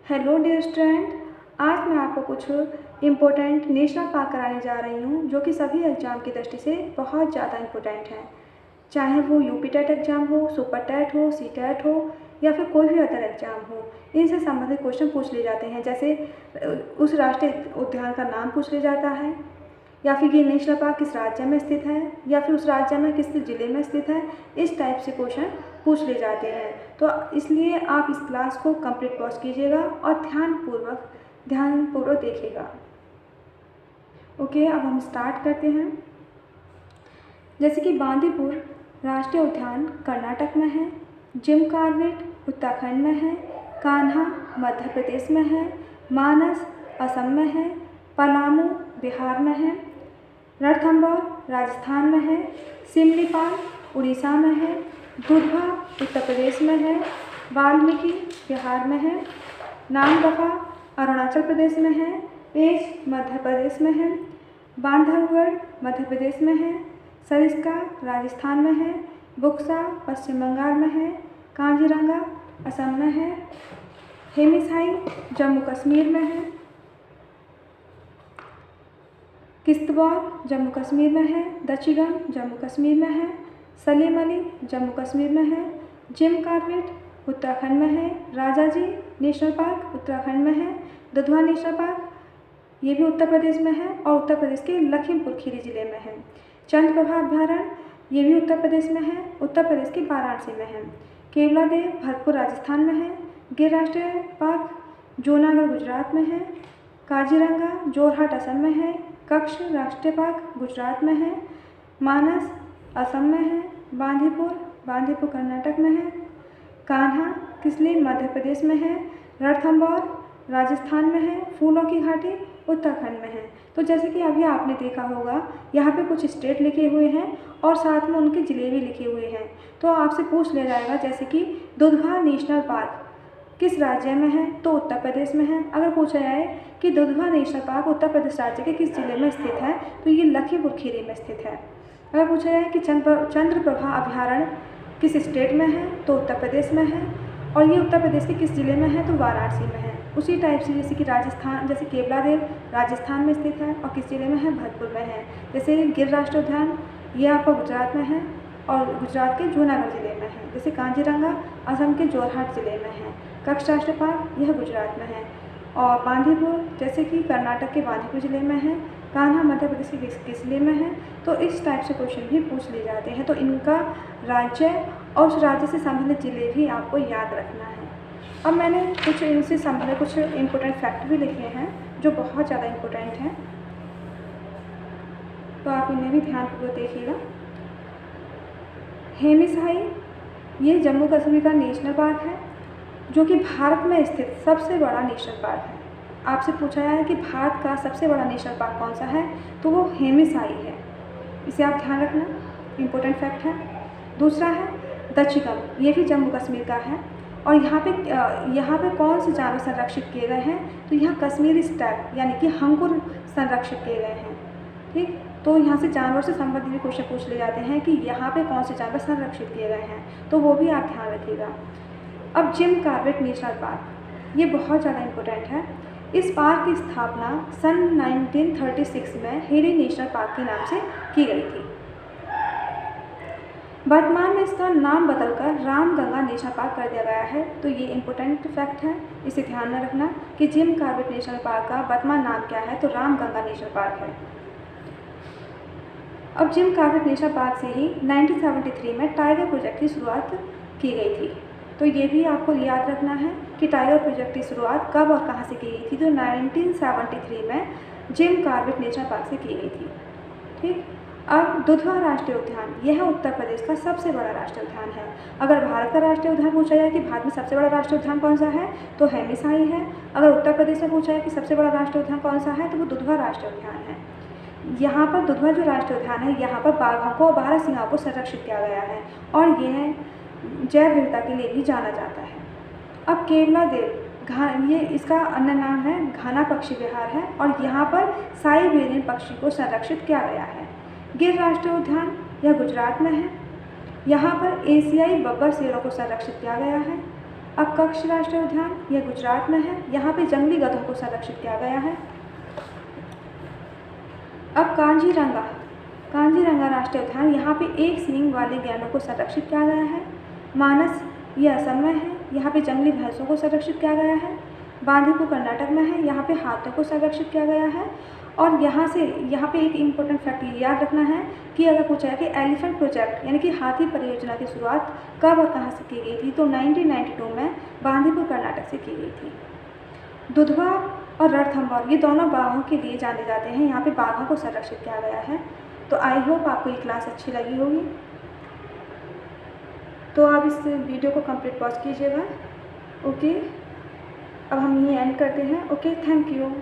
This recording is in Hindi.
हेलो डियर स्टूडेंट, आज मैं आपको कुछ इम्पोर्टेंट नेशनल पार्क कराने जा रही हूँ जो कि सभी एग्ज़ाम की दृष्टि से बहुत ज़्यादा इम्पोर्टेंट हैं। चाहे वो यूपी टेट एग्ज़ाम हो, सुपर टेट हो, सी टेट हो या फिर कोई भी अदर एग्ज़ाम हो, इनसे संबंधित क्वेश्चन पूछ लिए जाते हैं। जैसे उस राष्ट्रीय उद्यान का नाम पूछ लिया जाता है, या फिर ये नेशनल पार्क किस राज्य में स्थित है, या फिर उस राज्य में किस ज़िले में स्थित है। इस टाइप से क्वेश्चन पूछ लिए जाते हैं। तो इसलिए आप इस क्लास को कंप्लीट पॉज कीजिएगा और ध्यानपूर्वक देखिएगा। ओके, अब हम स्टार्ट करते हैं। जैसे कि बांदीपुर राष्ट्रीय उद्यान कर्नाटक में है, जिम कॉर्बेट उत्तराखंड में है, कान्हा मध्य प्रदेश में है, मानस असम में है, पलामू बिहार में है, रणथंभौर राजस्थान में है, सिमलीपाल उड़ीसा में है, दुधवा उत्तर प्रदेश में है, वाल्मीकि बिहार में है, नामदफा अरुणाचल प्रदेश में है, पेंच मध्य प्रदेश में है, बांधवगढ़ मध्य प्रदेश में है, सरिस्का राजस्थान में है, बुक्सा पश्चिम बंगाल में है, काजीरंगा असम में है, हेमिसाई जम्मू कश्मीर में है, किश्तवाड़ जम्मू कश्मीर में है, दचिगम जम्मू कश्मीर में है, सलीम अली जम्मू कश्मीर में है, जिम कॉर्बेट उत्तराखंड में है, राजाजी नेशनल पार्क उत्तराखंड में है, दुधवा नेशनल पार्क ये भी उत्तर प्रदेश में है और उत्तर प्रदेश के लखीमपुर खीरी जिले में है। चंद्रप्रभा अभ्यारण्य ये भी उत्तर प्रदेश में है, उत्तर प्रदेश के वाराणसी में है। केवलादेव भरतपुर राजस्थान में है, गिर राष्ट्रीय पार्क जूनागढ़ गुजरात में है, काजीरंगा जोरहाट असम में है, कच्छ राष्ट्रीय पार्क गुजरात में है, मानस असम में है, बांदीपुर कर्नाटक में है, कान्हा किसली मध्य प्रदेश में है, रणथंभौर राजस्थान में है, फूलों की घाटी उत्तराखंड में है। तो जैसे कि अभी आपने देखा होगा, यहाँ पे कुछ स्टेट लिखे हुए हैं और साथ में उनके ज़िले भी लिखे हुए हैं। तो आपसे पूछ लिया जाएगा जैसे कि दुधवा नेशनल पार्क किस राज्य में है, तो उत्तर प्रदेश में है। अगर पूछा जाए कि दुधवा नेशनल पार्क उत्तर प्रदेश राज्य के किस जिले में स्थित है, तो ये लखीमपुर खीरी में स्थित है। अगर पूछा जाए कि चंद्रप्रभा अभ्यारण्य किस स्टेट में है, तो उत्तर प्रदेश में है और ये उत्तर प्रदेश के किस जिले में है, तो वाराणसी में है। उसी टाइप से जैसे कि जैसे केवलादेव राजस्थान में स्थित है और किस जिले में है, भरतपुर में है। जैसे गिर राष्ट्रीय उद्यान ये आपका गुजरात में है और गुजरात के जूनागढ़ जिले में है। जैसे काजीरंगा असम के जोरहाट जिले में है, कच्छ राष्ट्रीय पार्क यह गुजरात में है, और बांदीपुर जैसे कि कर्नाटक के बांदीपुर जिले में है, कान्हा मध्य प्रदेश के किस जिले में है। तो इस टाइप से क्वेश्चन भी पूछ लिए जाते हैं। तो इनका राज्य और उस राज्य से संबंधित जिले भी आपको याद रखना है। अब मैंने कुछ इनसे संबंधित कुछ इम्पोर्टेंट फैक्ट भी लिखे हैं जो बहुत ज़्यादा इम्पोर्टेंट हैं, तो आप इन्हें भी ध्यानपूर्वक देखिएगा। हेमिसाई ये जम्मू कश्मीर का नेशनल पार्क है जो कि भारत में स्थित सबसे बड़ा नेशनल पार्क है। आपसे पूछा है कि भारत का सबसे बड़ा नेशनल पार्क कौन सा है, तो वो हेमिसाई है। इसे आप ध्यान रखना, इम्पोर्टेंट फैक्ट है। दूसरा है दचिगम, ये भी जम्मू कश्मीर का है और यहाँ पे कौन से जानवर संरक्षित किए गए हैं, तो यहाँ कश्मीरी स्टैग यानी कि हंकुर संरक्षित किए गए हैं। ठीक, तो यहाँ से जानवर से संबंधित भी क्वेश्चन पूछ ले जाते हैं कि यहाँ पे कौन से जानवर संरक्षित किए गए हैं, तो वो भी आप ध्यान रखिएगा। अब जिम कॉर्बेट नेशनल पार्क ये बहुत ज़्यादा इम्पोर्टेंट है। इस पार्क की स्थापना सन 1936 में हेरी नेशनल पार्क के नाम से की गई थी। वर्तमान में इसका नाम बदलकर रामगंगा नेशनल पार्क कर दिया गया है। तो ये इम्पोर्टेंट फैक्ट है, इसे ध्यान में रखना कि जिम कॉर्बेट नेशनल पार्क का वर्तमान नाम क्या है, तो रामगंगा नेशनल पार्क है। अब जिम कॉर्बेट नेशनल पार्क से ही 1973 में टाइगर प्रोजेक्ट की शुरुआत की गई थी। तो ये भी आपको याद रखना है कि टाइगर प्रोजेक्ट की शुरुआत कब और कहाँ से की गई थी, तो 1973 में जिम कॉर्बेट नेशनल पार्क से की गई थी। ठीक, अब दुधवा राष्ट्रीय उद्यान यह उत्तर प्रदेश का सबसे बड़ा राष्ट्रीय उद्यान है। अगर भारत का राष्ट्रीय उद्यान पूछा जाए कि भारत में सबसे बड़ा राष्ट्रीय उद्यान कौन सा है, तो हेमिसाई है। अगर उत्तर प्रदेश में पूछा जाए कि सबसे बड़ा राष्ट्रीय उद्यान कौन सा है, तो वो दुधवा राष्ट्रीय उद्यान है। यहाँ पर दुधवा जो राष्ट्रीय उद्यान है, यहाँ पर बाघों को, बारहसिंगाओं को संरक्षित किया गया है और यह जैव विविधता के लिए भी जाना जाता है। अब केवलादेव ये इसका अन्य नाम है घाना पक्षी विहार है और यहाँ पर साइबेरियन पक्षी को संरक्षित किया गया है। गिर राष्ट्रीय उद्यान यह गुजरात में है। यहाँ पर एशियाई बब्बर शेरों को संरक्षित किया गया है। अब कच्छ राष्ट्रीय उद्यान, यह गुजरात में है, यहाँ पे जंगली गधों को संरक्षित किया गया है। अब कांजीरंगा राष्ट्रीय उद्यान, यहाँ पे एक सींग वाले गैंडों को संरक्षित किया गया है। मानस, यह असम में है, यहाँ पे जंगली भैंसों को संरक्षित किया गया है। बांदीपुर कर्नाटक में है, यहाँ पे हाथियों को संरक्षित किया गया है। और यहाँ पे एक इम्पोर्टेंट फैक्ट ये याद रखना है कि अगर पूछा है कि एलिफेंट प्रोजेक्ट यानी कि हाथी परियोजना की शुरुआत कब और कहाँ से की गई थी, तो 1992 में बांदीपुर कर्नाटक से की गई थी। दुधवा और रणथंभौर, ये दोनों बाघों के लिए जाने जाते हैं, यहाँ पे बाघों को संरक्षित किया गया है। तो आई होप आपको ये क्लास अच्छी लगी होगी। तो आप इस वीडियो को कंप्लीट पॉज कीजिएगा। ओके, अब हम ये एंड करते हैं। Okay, thank you.